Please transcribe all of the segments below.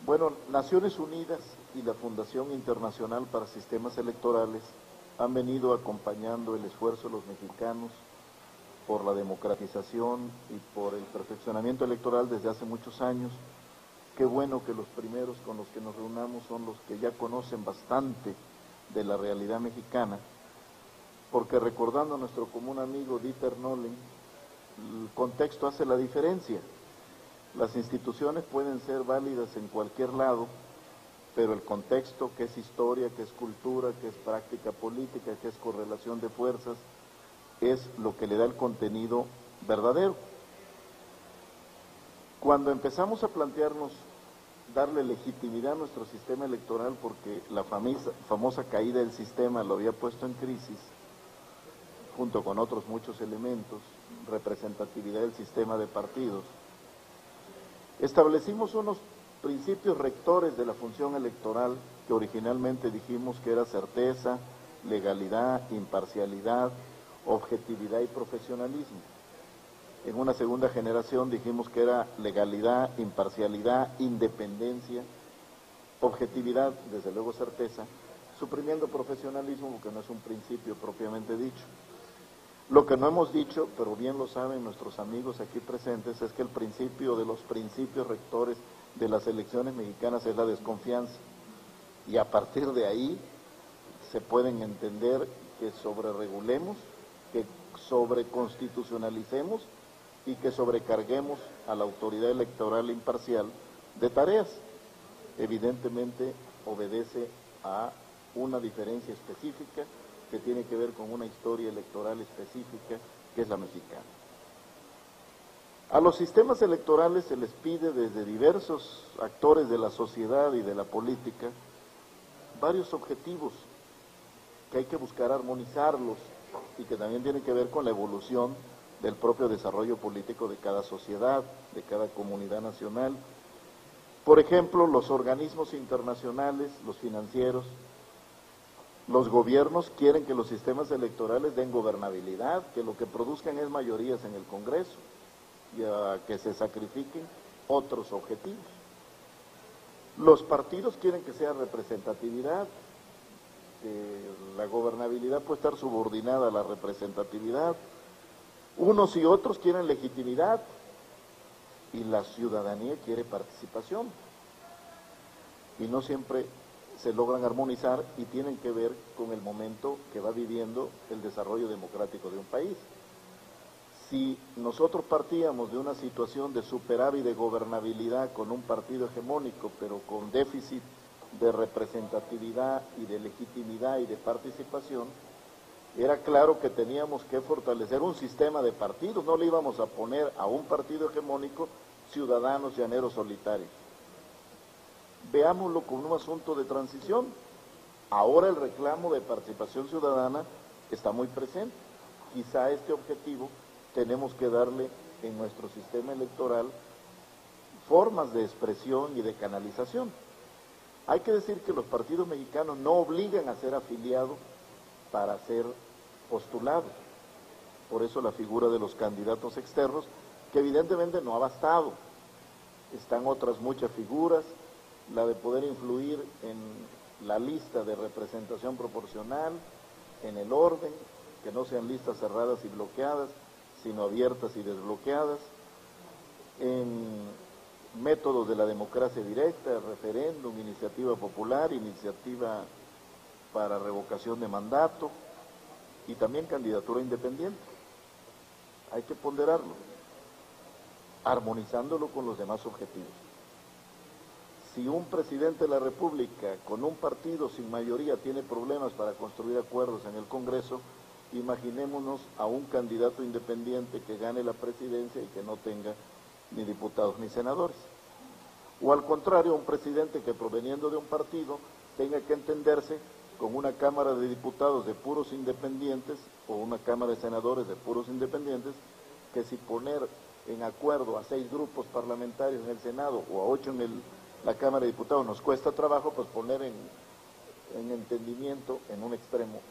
Bueno, Naciones Unidas y la Fundación Internacional para Sistemas Electorales han venido acompañando el esfuerzo de los mexicanos por la democratización y por el perfeccionamiento electoral desde hace muchos años. Qué bueno que los primeros con los que nos reunamos son los que ya conocen bastante de la realidad mexicana, porque recordando a nuestro común amigo Dieter Nolen, el contexto hace la diferencia. Las instituciones pueden ser válidas en cualquier lado, pero el contexto, que es historia, que es cultura, que es práctica política, que es correlación de fuerzas, es lo que le da el contenido verdadero. Cuando empezamos a plantearnos darle legitimidad a nuestro sistema electoral, porque la famosa caída del sistema lo había puesto en crisis, junto con otros muchos elementos, representatividad del sistema de partidos, establecimos unos principios rectores de la función electoral que originalmente dijimos que era certeza, legalidad, imparcialidad, objetividad y profesionalismo. En una segunda generación dijimos que era legalidad, imparcialidad, independencia, objetividad, desde luego certeza, suprimiendo profesionalismo porque no es un principio propiamente dicho. Lo que no hemos dicho, pero bien lo saben nuestros amigos aquí presentes, es que el principio de los principios rectores de las elecciones mexicanas es la desconfianza. Y a partir de ahí se pueden entender que sobreregulemos, que sobreconstitucionalicemos y que sobrecarguemos a la autoridad electoral imparcial de tareas. Evidentemente obedece a una diferencia específica que tiene que ver con una historia electoral específica, que es la mexicana. A los sistemas electorales se les pide desde diversos actores de la sociedad y de la política varios objetivos que hay que buscar armonizarlos y que también tienen que ver con la evolución del propio desarrollo político de cada sociedad, de cada comunidad nacional. Por ejemplo, los organismos internacionales, los financieros, los gobiernos quieren que los sistemas electorales den gobernabilidad, que lo que produzcan es mayorías en el Congreso y a que se sacrifiquen otros objetivos. Los partidos quieren que sea representatividad, que la gobernabilidad puede estar subordinada a la representatividad. Unos y otros quieren legitimidad y la ciudadanía quiere participación. Y no siempre se logran armonizar y tienen que ver con el momento que va viviendo el desarrollo democrático de un país. Si nosotros partíamos de una situación de superávit de gobernabilidad con un partido hegemónico, pero con déficit de representatividad y de legitimidad y de participación, era claro que teníamos que fortalecer un sistema de partidos, no le íbamos a poner a un partido hegemónico ciudadanos llaneros solitarios. Veámoslo como un asunto de transición. Ahora el reclamo de participación ciudadana está muy presente. Quizá este objetivo tenemos que darle en nuestro sistema electoral formas de expresión y de canalización. Hay que decir que los partidos mexicanos no obligan a ser afiliados para ser postulados. Por eso la figura de los candidatos externos, que evidentemente no ha bastado. Están otras muchas figuras, la de poder influir en la lista de representación proporcional, en el orden, que no sean listas cerradas y bloqueadas, sino abiertas y desbloqueadas, en métodos de la democracia directa, referéndum, iniciativa popular, iniciativa para revocación de mandato y también candidatura independiente. Hay que ponderarlo, armonizándolo con los demás objetivos. Si un presidente de la República con un partido sin mayoría tiene problemas para construir acuerdos en el Congreso, imaginémonos a un candidato independiente que gane la presidencia y que no tenga ni diputados ni senadores. O al contrario, un presidente que proveniendo de un partido tenga que entenderse con una Cámara de Diputados de puros independientes o una Cámara de Senadores de puros independientes, que si poner en acuerdo a 6 grupos parlamentarios en el Senado o a 8 en la Cámara de Diputados nos cuesta trabajo, pues poner en entendimiento en un extremo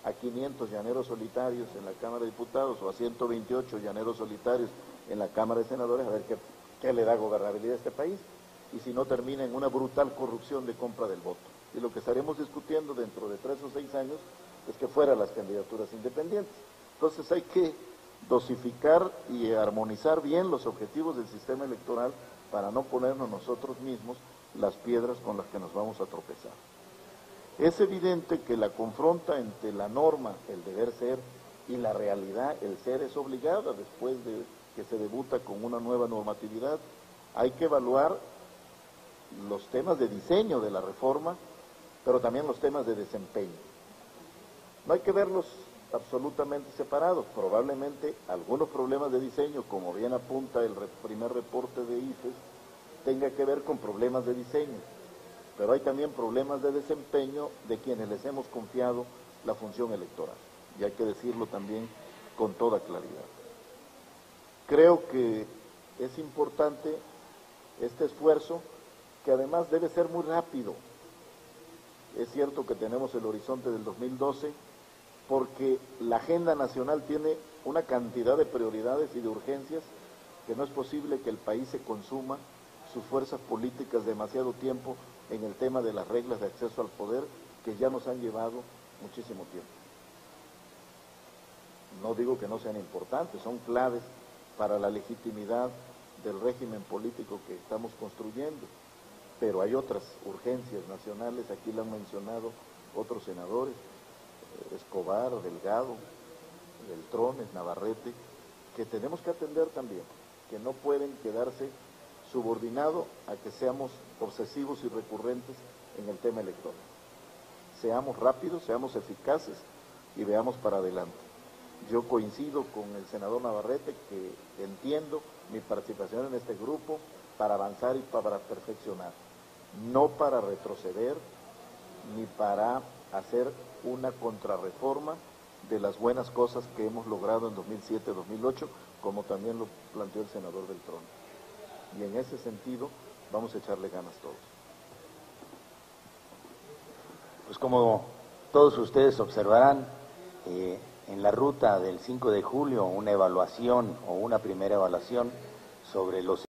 a 500 llaneros solitarios en la Cámara de Diputados o a 128 llaneros solitarios en la Cámara de Senadores, a ver qué le da gobernabilidad a este país. y si no termina en una brutal corrupción de compra del voto. Y lo que estaremos discutiendo dentro de 3 o 6 años es que fueran las candidaturas independientes. Entonces hay que dosificar y armonizar bien los objetivos del sistema electoral para no ponernos nosotros mismos las piedras con las que nos vamos a tropezar. Es evidente que la confronta entre la norma, el deber ser, y la realidad, el ser es obligada después de que se debuta con una nueva normatividad. Hay que evaluar los temas de diseño de la reforma, pero también los temas de desempeño. No hay que verlos absolutamente separados. Probablemente algunos problemas de diseño, como bien apunta el primer reporte de IFES, tenga que ver con problemas de diseño, pero hay también problemas de desempeño de quienes les hemos confiado la función electoral, y hay que decirlo también con toda claridad. Creo que es importante este esfuerzo, que además debe ser muy rápido. Es cierto que tenemos el horizonte del 2012, porque la agenda nacional tiene una cantidad de prioridades y de urgencias que no es posible que el país se consuma sus fuerzas políticas demasiado tiempo en el tema de las reglas de acceso al poder, que ya nos han llevado muchísimo tiempo. No digo que no sean importantes, son claves para la legitimidad del régimen político que estamos construyendo, pero hay otras urgencias nacionales, aquí lo han mencionado otros senadores, Escobar, Delgado, Beltrones, Navarrete, que tenemos que atender también, que no pueden quedarse subordinado a que seamos obsesivos y recurrentes en el tema electoral. Seamos rápidos, seamos eficaces y veamos para adelante. Yo coincido con el senador Navarrete, que entiendo mi participación en este grupo para avanzar y para perfeccionar, no para retroceder ni para hacer una contrarreforma de las buenas cosas que hemos logrado en 2007-2008, como también lo planteó el senador Beltrón. Y en ese sentido vamos a echarle ganas todos. Pues como todos ustedes observarán, en la ruta del 5 de julio una evaluación o una primera evaluación sobre los